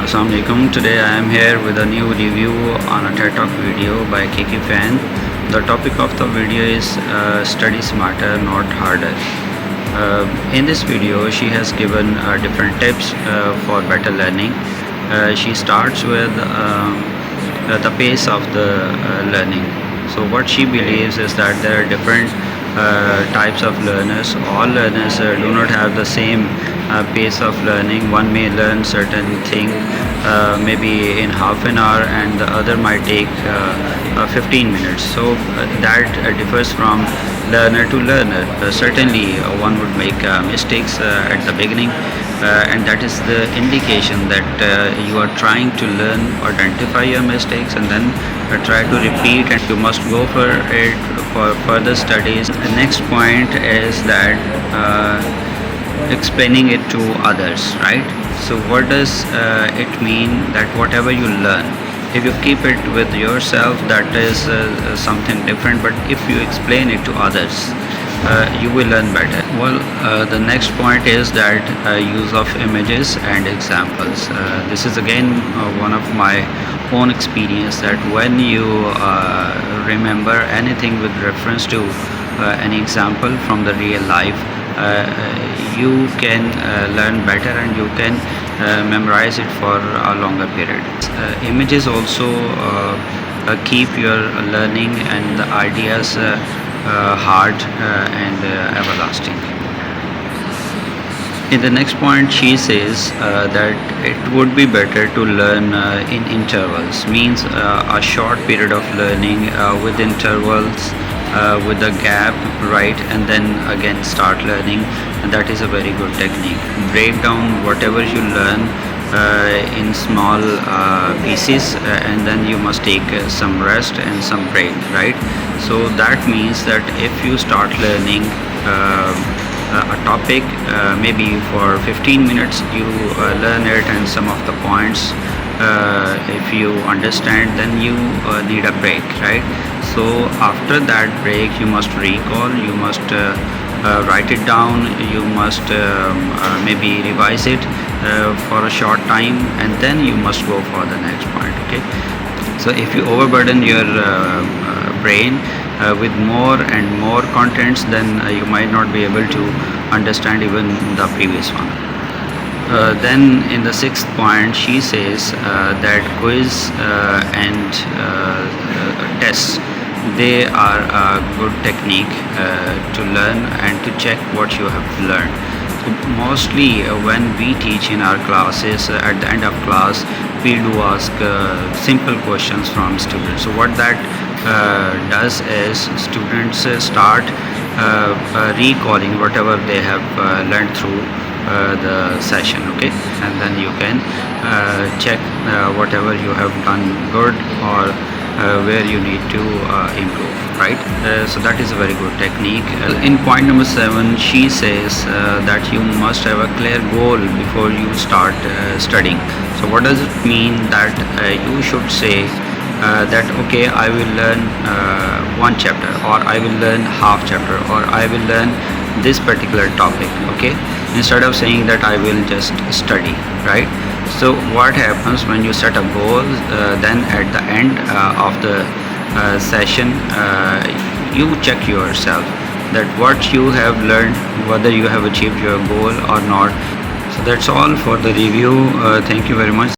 Assalamu alaikum. Today I am here with a new review on a TED Talk video by Kiki Fan. The topic of the video is study smarter, not harder. In this video, she has given different tips for better learning. She starts with the pace of the learning. So what she believes is that there are different types of learners. All learners do not have the same pace of learning. One may learn certain thing maybe in half an hour, and the other might take 15 minutes. So that differs from learner to learner. Certainly one would make mistakes at the beginning, and that is the indication that you are trying to learn, identify your mistakes, and then try to repeat, and you must go for it for further studies. The next point is that explaining it to others, right? So what does it mean that whatever you learn, if you keep it with yourself, that is something different, but if you explain it to others, you will learn better. Well, the next point is that use of images and examples. This is again one of my own experience, that when you remember anything with reference to an example from the real life, you can learn better, and you can memorize it for a longer period. Images also keep your learning and the ideas hard and everlasting. In the next point, she says that it would be better to learn in intervals, means a short period of learning with intervals, with a gap, right, and then again start learning. And that is a very good technique. Break down whatever you learn in small pieces, and then you must take some rest and some break, right? So that means that if you start learning a topic, maybe for 15 minutes you learn it, and some of the points if you understand, then you need a break, right? So after that break, you must recall, you must write it down, you must maybe revise it for a short time, and then you must go for the next point. Okay, so if you overburden your brain with more and more contents, then you might not be able to understand even the previous one. Then in the sixth point, she says that quiz and tests, they are a good technique to learn and to check what you have learned. So mostly when we teach in our classes, at the end of class, we do ask simple questions from students. So what that does is students start recalling whatever they have learned through the session. Okay, and then you can check whatever you have done good, or where you need to improve, right? So that is a very good technique. In point number 7, she says that you must have a clear goal before you start studying. So what does it mean? That you should say that okay, I will learn one chapter, or I will learn half chapter, or I will learn this particular topic. Okay, instead of saying that I will just study, right? So what happens when you set a goal, then at the end of the session, you check yourself that what you have learned, whether you have achieved your goal or not. So that's all for the review. Thank you very much.